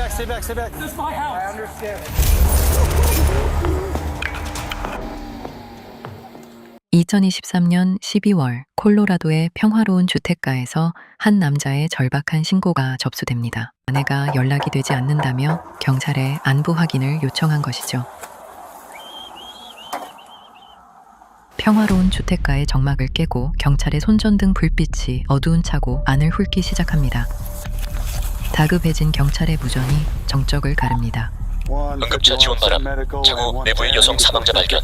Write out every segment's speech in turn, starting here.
stay back, stay back. This is my house. I understand. 2023년 12월 콜로라도의 평화로운 주택가에서 한 남자의 절박한 신고가 접수됩니다. 아내가 연락이 되지 않는다며 경찰에 안부 확인을 요청한 것이죠. 평화로운 주택가의 정막을 깨고 경찰의 손전등 불빛이 어두운 차고 안을 훑기 시작합니다. 다급해진 경찰의 무전이 정적을 가릅니다. 응급차 지원 바람. 차고 내부의 여성 사망자 발견.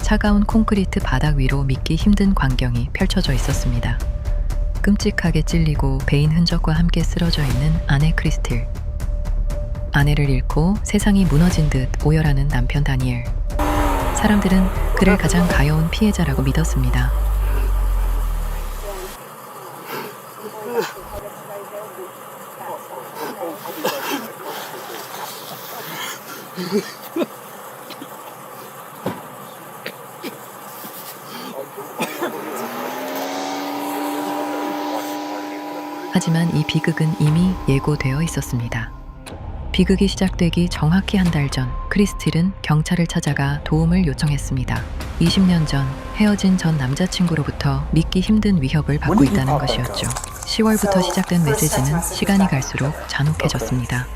차가운 콘크리트 바닥 위로 믿기 힘든 광경이 펼쳐져 있었습니다. 끔찍하게 찔리고 베인 흔적과 함께 쓰러져 있는 아내 크리스틸. 아내를 잃고 세상이 무너진 듯 오열하는 남편 다니엘. 사람들은 그를 가장 가여운 피해자라고 믿었습니다. 하지만 이 비극은 이미 예고되어 있었습니다. 비극이 시작되기 정확히 한 달 전, 크리스틸은 경찰을 찾아가 도움을 요청했습니다. 20년 전 헤어진 전 남자친구로부터 믿기 힘든 위협을 받고 있다는 것이었죠. 10월부터 시작된 메시지는 시간이 갈수록 잔혹해졌습니다.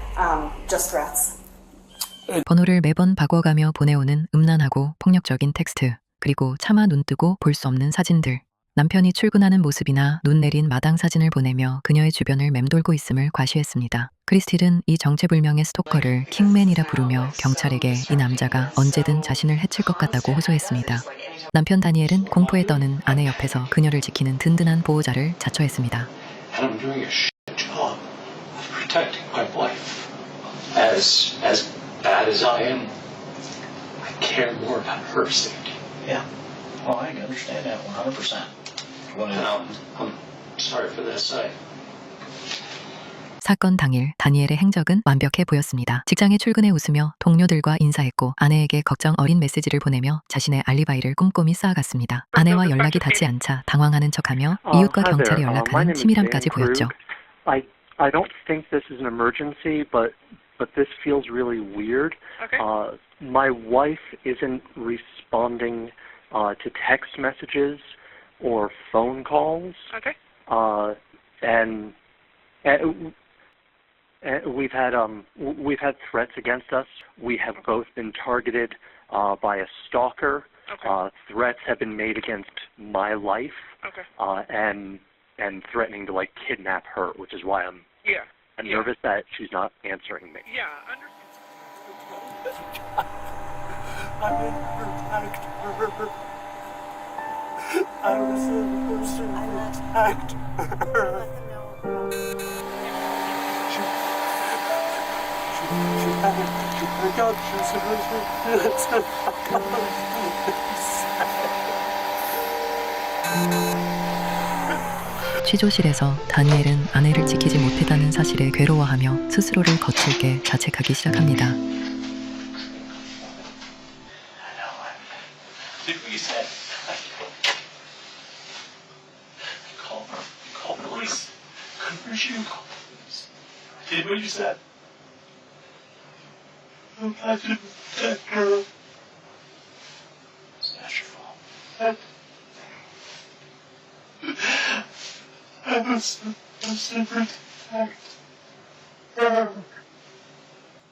번호를 매번 바꿔가며 보내오는 음란하고 폭력적인 텍스트, 그리고 차마 눈뜨고 볼 수 없는 사진들. 남편이 출근하는 모습이나 눈 내린 마당 사진을 보내며 그녀의 주변을 맴돌고 있음을 과시했습니다. 크리스틸은 이 정체불명의 스토커를 킹맨이라 부르며 경찰에게 이 남자가 언제든 자신을 해칠 것 같다고 호소했습니다. 남편 다니엘은 공포에 떠는 아내 옆에서 그녀를 지키는 든든한 보호자를 자처했습니다. I'm doing a shit job of protecting my wife. As bad as I am, I care more about her safety. Yeah. Well, I understand that 100%. I'm sorry for this. 사건 당일 다니엘의 행적은 완벽해 보였습니다. 직장에 출근해 웃으며 동료들과 인사했고 아내에게 걱정 어린 메시지를 보내며 자신의 알리바이를 꼼꼼히 쌓아갔습니다. 아내와 연락이 닿지 않자 당황하는 척하며 이웃과 경찰에 연락하는 치밀함까지 보였죠. I don't think this is an emergency, but this feels really weird. Okay. My wife isn't responding to text messages or phone calls. Okay. And we've had threats against us. We have both been targeted by a stalker. Okay. Threats have been made against my life. Okay. And threatening to kidnap her, which is why I'm nervous that she's not answering me. Yeah, I'm in protect her. I was the person who attacked her. She broke out. 취조실에서 다니엘은 아내를 지키지 못했다는 사실에 괴로워하며 스스로를 거칠게 자책하기 시작합니다. Call police. Did what you said. I didn't protect her. It's not your fault. I was to protect her.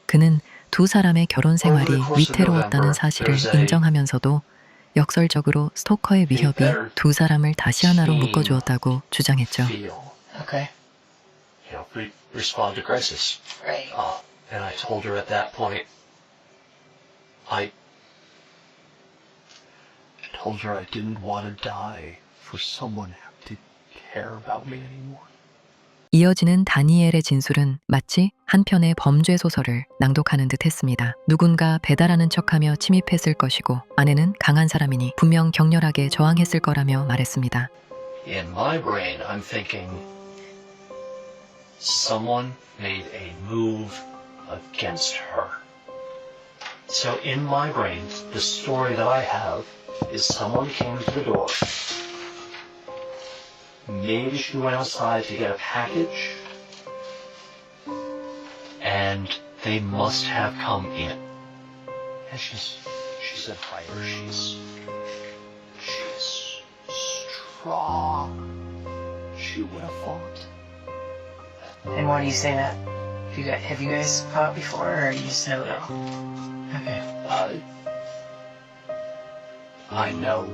그는 두 사람의 결혼 생활이 위태로웠다는 사실을 인정하면서도 역설적으로 스토커의 위협이 두 사람을 다시 하나로 묶어주었다고 주장했죠. Okay. Respond to crisis. Right. And I told her at that point, I told her I didn't want to die for someone to care about me anymore. 이어지는 다니엘의 진술은 마치 한 편의 범죄 소설을 낭독하는 듯 했습니다. 누군가 배달하는 척하며 침입했을 것이고 아내는 강한 사람이니 분명 격렬하게 저항했을 거라며 말했습니다. In my brain, I'm thinking someone made a move against her. So in my brain, the story that I have is someone came to the door. Maybe she went outside to get a package, and they must have come in. And she's a fighter. She's strong. She would have fought. And why do you say that? Have you guys fought before, or you just know that? Okay. I know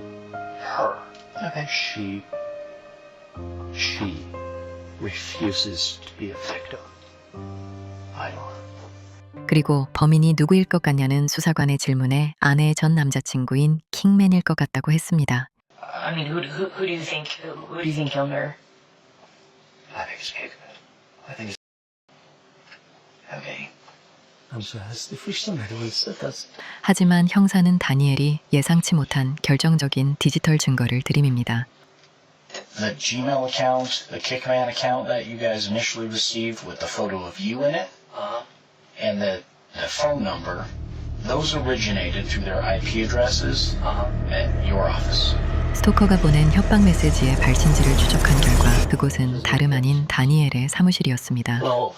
her. Okay. She refuses to be a victim. I don't. 그리고 범인이 누구일 것 같냐는 수사관의 질문에 아내의 전 남자친구인 킹맨일 것 같다고 했습니다. I mean, who do you think killed her? I think it's Hickman. I think it's. Okay. I'm sorry. That's the first time I ever said that. 하지만 형사는 다니엘이 예상치 못한 결정적인 디지털 증거를 들이밉니다. The Gmail account, the Kickman account that you guys initially received with the photo of you in it, and the phone number, those originated through their IP addresses at your office. 스토커가 보낸 협박 메시지의 발신지를 추적한 결과 그곳은 다름 아닌 다니엘의 사무실이었습니다. Well,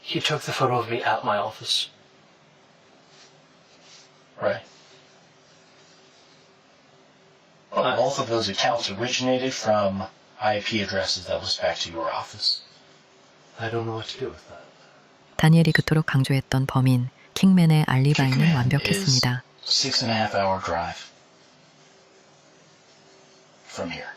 he took the photo of me at my office. Right. Well, both of those accounts originated from IP addresses that was back to your office. I don't know what to do with that. 다니엘이 그토록 강조했던 범인 킹맨의 알리바이는 완벽했습니다. 6.5-hour drive from here.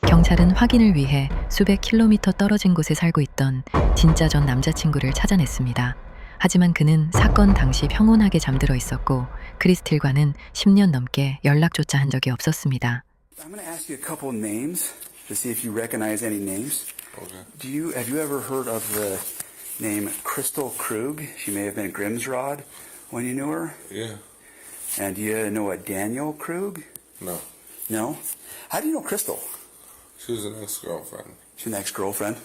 경찰은 확인을 위해 수백 킬로미터 떨어진 곳에 살고 있던 진짜 전 남자친구를 찾아냈습니다. 하지만 그는 사건 당시 평온하게 잠들어 있었고 크리스틸과는 10년 넘게 연락조차 한 적이 없었습니다. I'm going to ask you a couple names to see if you recognize any names. Okay. Have you ever heard of the name Crystal Krug? She may have been Grimsrod when you knew her. Yeah. And do you know a Daniel Krug? No. No? How do you know Crystal? She was an ex-girlfriend. She's an ex-girlfriend?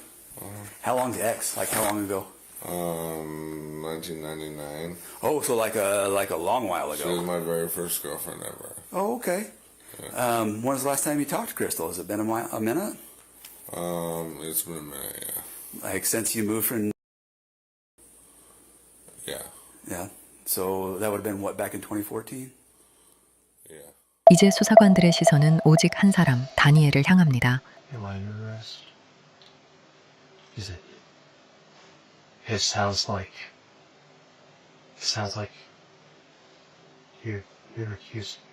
How long's ex? Like how long ago? 1999. Oh, so like a long while She was ago. my very first girlfriend ever. Oh, okay. When was the last time you talked to Crystal? Has it been a minute? It's been a minute, yeah. Like since you moved from... Yeah. Yeah. So that would have been what, back in 2014? Yeah. 이제 수사관들의 시선은 오직 한 사람, 다니엘을 향합니다. Am I under arrest? Is it? It sounds like you're accusing me.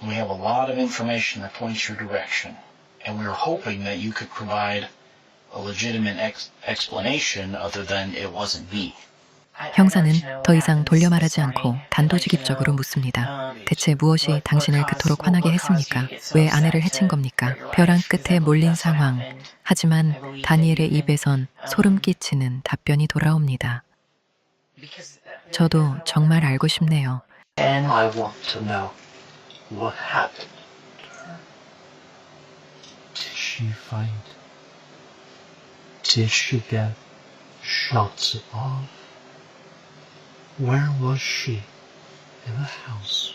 We have a lot of information that points your direction, and we were hoping that you could provide a legitimate explanation other than it wasn't me. 형사는 더 이상 돌려 말하지 않고 단도직입적으로 묻습니다. 대체 무엇이 당신을 그토록 화나게 했습니까? 왜 아내를 해친 겁니까? 벼랑 끝에 몰린 상황. 하지만 다니엘의 입에선 소름 끼치는 답변이 돌아옵니다. 저도 정말 알고 싶네요. And I want to know what happened to her. Did she fight? Did she get shots off? Where was she in the house?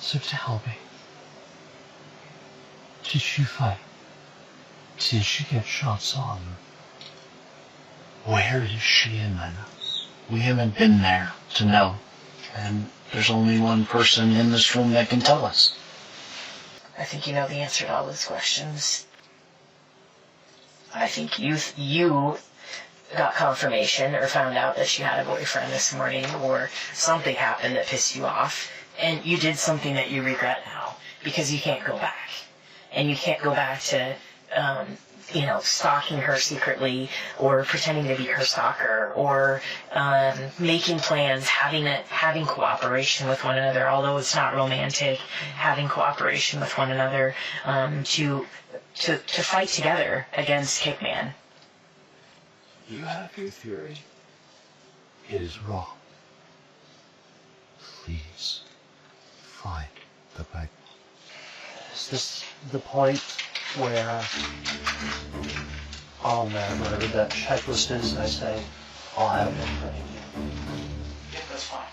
So tell me, did she fight? Did she get shots on her? Where is she in the house? We haven't been there to know, and there's only one person in this room that can tell us. I think you know the answer to all those questions. I think you got confirmation or found out that she had a boyfriend this morning, or something happened that pissed you off, and you did something that you regret now because you can't go back. And you can't go back to, stalking her secretly, or pretending to be her stalker, or making plans, having cooperation with one another, although it's not romantic, having cooperation with one another to fight together against Kickman. You have your theory. It is wrong. Please find the Bible. Is this the point where I'll whatever that checklist is, I say, I'll have it ready. Yeah, that's fine.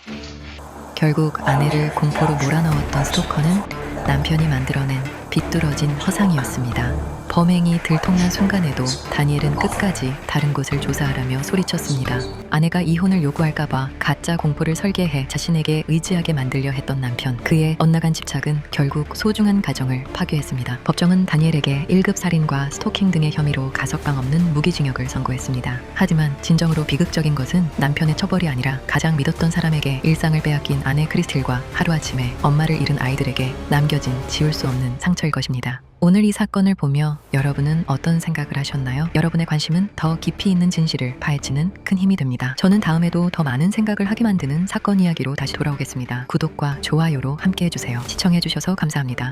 결국 아내를 공포로 몰아넣었던 스토커는 남편이 만들어낸 비뚤어진 허상이었습니다. 범행이 들통난 순간에도 다니엘은 끝까지 다른 곳을 조사하라며 소리쳤습니다. 아내가 이혼을 요구할까봐 가짜 공포를 설계해 자신에게 의지하게 만들려 했던 남편. 그의 엇나간 집착은 결국 소중한 가정을 파괴했습니다. 법정은 다니엘에게 1급 살인과 스토킹 등의 혐의로 가석방 없는 무기징역을 선고했습니다. 하지만 진정으로 비극적인 것은 남편의 처벌이 아니라 가장 믿었던 사람에게 일상을 빼앗긴 아내 크리스틸과 하루아침에 엄마를 잃은 아이들에게 남겨진 지울 수 없는 상처일 것입니다. 오늘 이 사건을 보며 여러분은 어떤 생각을 하셨나요? 여러분의 관심은 더 깊이 있는 진실을 파헤치는 큰 힘이 됩니다. 저는 다음에도 더 많은 생각을 하게 만드는 사건 이야기로 다시 돌아오겠습니다. 구독과 좋아요로 함께 해주세요. 시청해주셔서 감사합니다.